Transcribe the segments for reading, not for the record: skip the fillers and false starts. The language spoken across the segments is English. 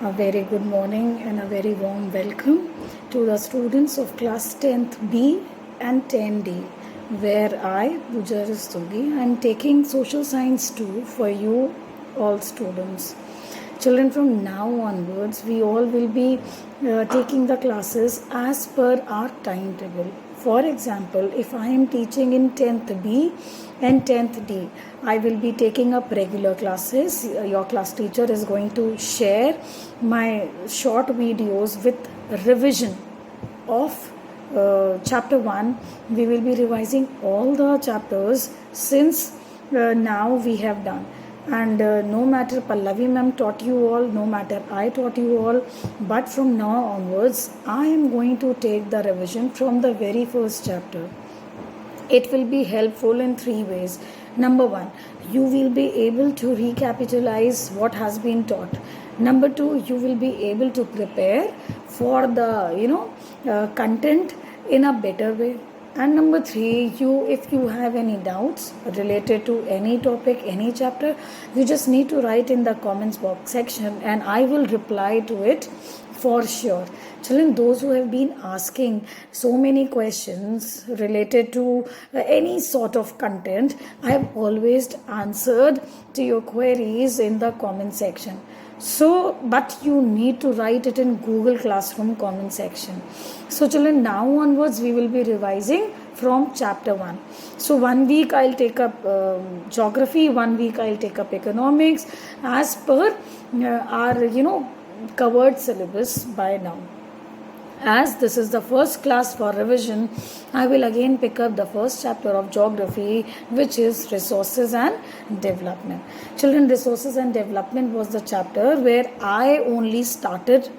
A very good morning and a very warm welcome to the students of class 10th B and 10D, where I, Pooja Rastogi, I am taking social science 2 for you all students. Children, from now onwards, we all will be taking the classes as per our timetable. For example, if I am teaching in 10th B and 10th D, I will be taking up regular classes. Your class teacher is going to share my short videos with revision of chapter 1. We will be revising all the chapters since now we have done. And no matter Pallavi ma'am taught you all, no matter I taught you all, but from now onwards, I am going to take the revision from the very first chapter. It will be helpful in 3 ways. Number 1, you will be able to recapitalize what has been taught. Number 2, you will be able to prepare for the content in a better way. And number 3, if you have any doubts related to any topic, any chapter, you just need to write in the comments box section and I will reply to it for sure. Children, those who have been asking so many questions related to any sort of content, I have always answered to your queries in the comment section. So, but you need to write it in Google Classroom comment section. So children, now onwards we will be revising from chapter 1. So 1 week I'll take up geography, 1 week I'll take up economics as per our covered syllabus by now. As this is the first class for revision, I will again pick up the first chapter of geography, which is resources and development. Children, resources and development was the chapter where I only started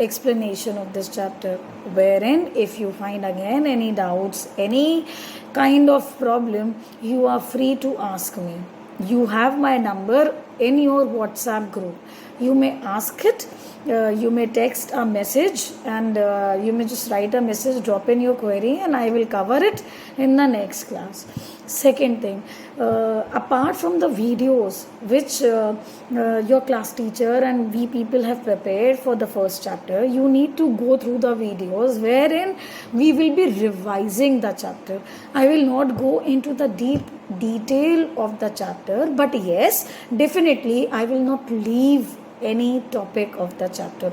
explanation of this chapter, wherein if you find again any doubts, any kind of problem, you are free to ask me. You have my number in your WhatsApp group. You may ask it. You may text a message and you may just write a message, drop in your query, and I will cover it in the next class. Second thing, apart from the videos which your class teacher and we people have prepared for the first chapter, you need to go through the videos wherein we will be revising the chapter. I will not go into the deep detail of the chapter, but yes, definitely I will not leave any topic of the chapter.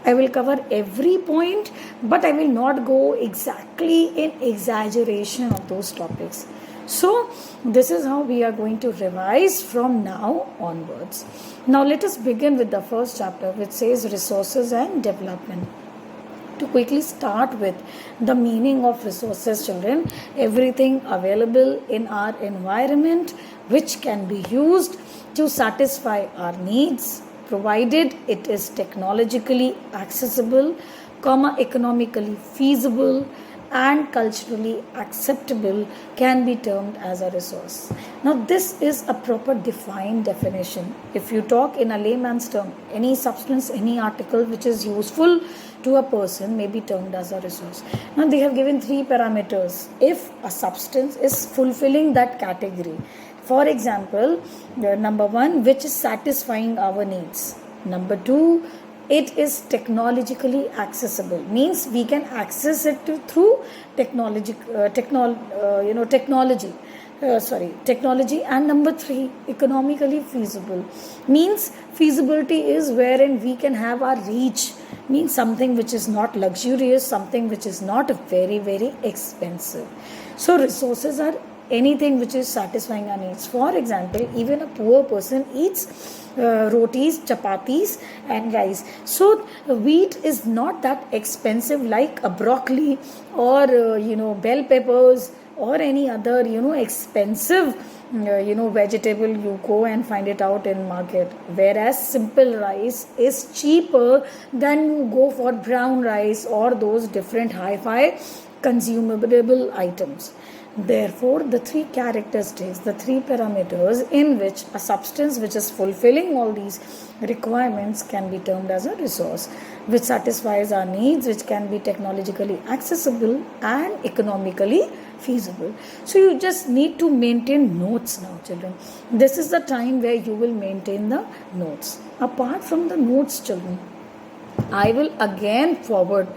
I will cover every point, but I will not go exactly in exaggeration of those topics. So this is how we are going to revise from now onwards. Now let us begin with the first chapter, which says resources and development. To quickly start with the meaning of resources, children, everything available in our environment which can be used to satisfy our needs, provided it is technologically accessible, economically feasible, and culturally acceptable, can be termed as a resource. Now this is a proper defined definition. If you talk in a layman's term, any substance, any article which is useful to a person may be termed as a resource. Now they have given 3 parameters if a substance is fulfilling that category. For example, number 1, which is satisfying our needs. Number 2, it is technologically accessible, means we can access it through technology. And number 3, economically feasible, means feasibility is wherein we can have our reach, means something which is not luxurious, something which is not very, very expensive. So resources are anything which is satisfying our needs. For example, even a poor person eats rotis, chapatis and rice. So wheat is not that expensive like a broccoli or bell peppers or any other expensive vegetable you go and find it out in market, whereas simple rice is cheaper than you go for brown rice or those different hi-fi consumable items. Therefore, the 3 characteristics, the 3 parameters in which a substance which is fulfilling all these requirements can be termed as a resource, which satisfies our needs, which can be technologically accessible and economically feasible. So you just need to maintain notes now, children. This is the time where you will maintain the notes. Apart from the notes, children, I will again forward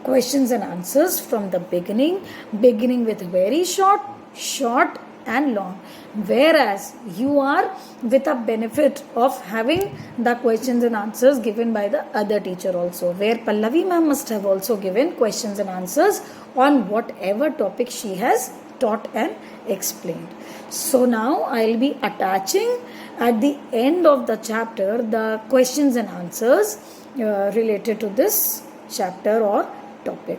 questions and answers from the beginning with very short and long. Whereas you are with a benefit of having the questions and answers given by the other teacher also, where Pallavi ma'am must have also given questions and answers on whatever topic she has taught and explained. So now I'll be attaching at the end of the chapter the questions and answers related to this chapter or topic.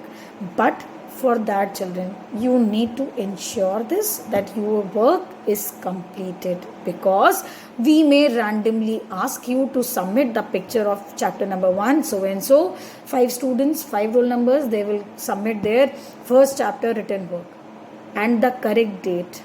But for that, children, you need to ensure this, that your work is completed, because we may randomly ask you to submit the picture of chapter number 1, so and so. 5 students, 5 roll numbers, they will submit their first chapter written work and the correct date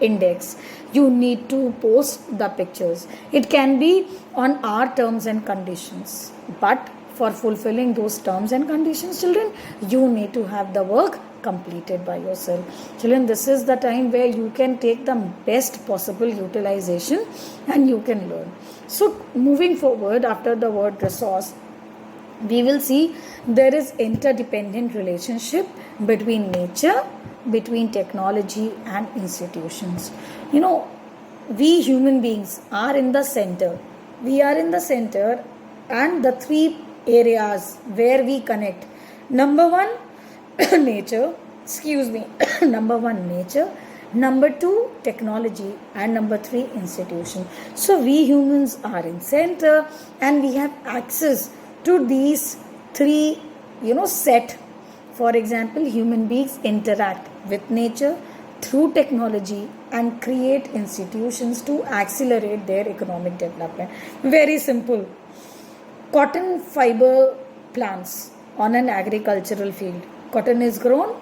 index. You need to post the pictures. It can be on our terms and conditions, but for fulfilling those terms and conditions, children, you need to have the work completed by yourself. Children, this is the time where you can take the best possible utilization and you can learn. So moving forward, after the word resource, we will see there is interdependent relationship between nature, between technology and institutions. You know, we human beings are in the center. We are in the center, and the 3 areas where we connect. Number 1, nature. Number 1, nature. Number 2, technology. And number 3, institution. So we humans are in center, and we have access to these 3, set. For example, human beings interact with nature through technology and create institutions to accelerate their economic development. Very simple. Cotton fiber plants on an agricultural field. Cotton is grown,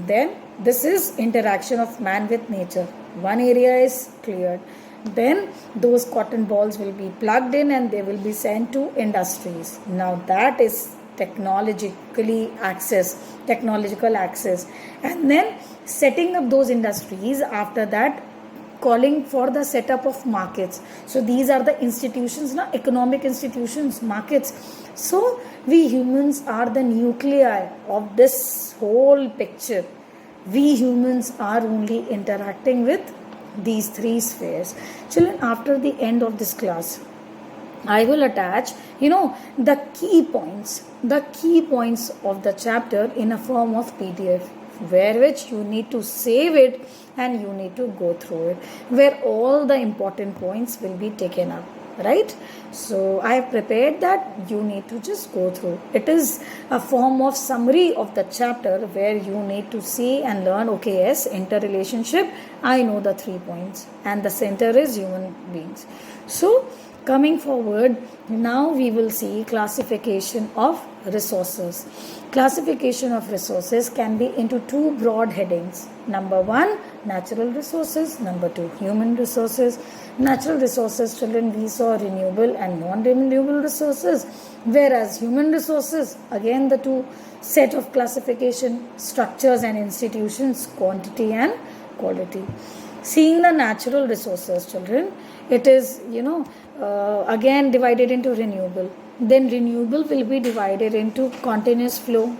then this is interaction of man with nature. One area is cleared. Then those cotton balls will be plugged in and they will be sent to industries. Now that is technological access. And then setting up those industries, after that calling for the setup of markets. So these are the institutions, economic institutions, markets. So we humans are the nuclei of this whole picture. We humans are only interacting with these 3 spheres. Children, after the end of this class, I will attach, the key points of the chapter in a form of PDF, where which you need to save it and you need to go through it, where all the important points will be taken up, right? So I have prepared that. You need to just go through. It is a form of summary of the chapter where you need to see and learn, okay, yes, interrelationship, I know the 3 points, and the center is human beings. So coming forward, now we will see classification of resources. Classification of resources can be into 2 broad headings. Number 1, natural resources. Number 2, human resources. Natural resources, children, we saw renewable and non-renewable resources, whereas human resources, again the 2 set of classification structures and institutions, quantity and quality. Seeing the natural resources, children, it is, again divided into renewable. Then renewable will be divided into continuous flow.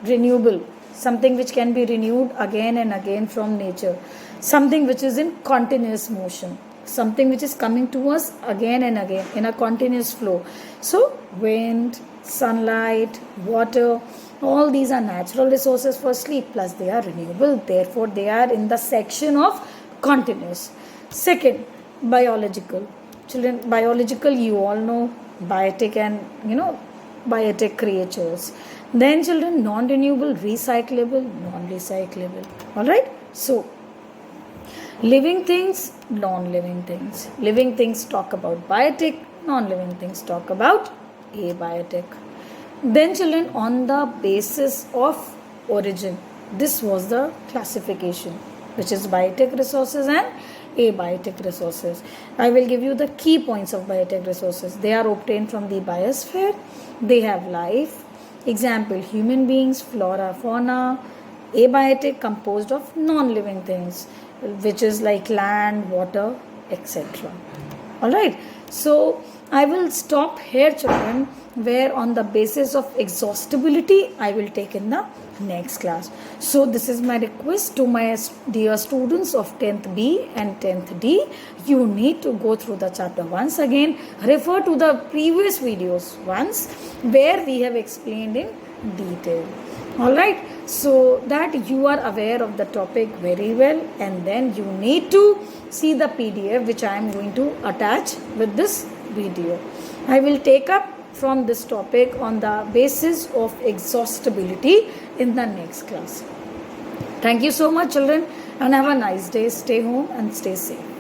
Renewable, something which can be renewed again and again from nature. Something which is in continuous motion. Something which is coming to us again and again in a continuous flow. So wind, sunlight, water, all these are natural resources firstly, plus they are renewable. Therefore, they are in the section of continuous. Second, biological. Children, biological, you all know, biotic and, biotic creatures. Then children, non-renewable, recyclable, non-recyclable. Alright? So, living things, non-living things. Living things talk about biotic, non-living things talk about abiotic. Then children, on the basis of origin, this was the classification, which is biotic resources and abiotic resources. I will give you the key points of biotic resources. They are obtained from the biosphere. They have life. Example, human beings, flora, fauna. Abiotic, composed of non-living things, which is like land, water, etc. Alright. So, I will stop here, children, where on the basis of exhaustibility I will take in the next class. So this is my request to my dear students of 10th B and 10th D. You need to go through the chapter once again, refer to the previous videos once where we have explained in detail. Alright, so that you are aware of the topic very well, and then you need to see the PDF which I am going to attach with this video. I will take up from this topic on the basis of exhaustibility in the next class. Thank you so much, children, and have a nice day. Stay home and stay safe.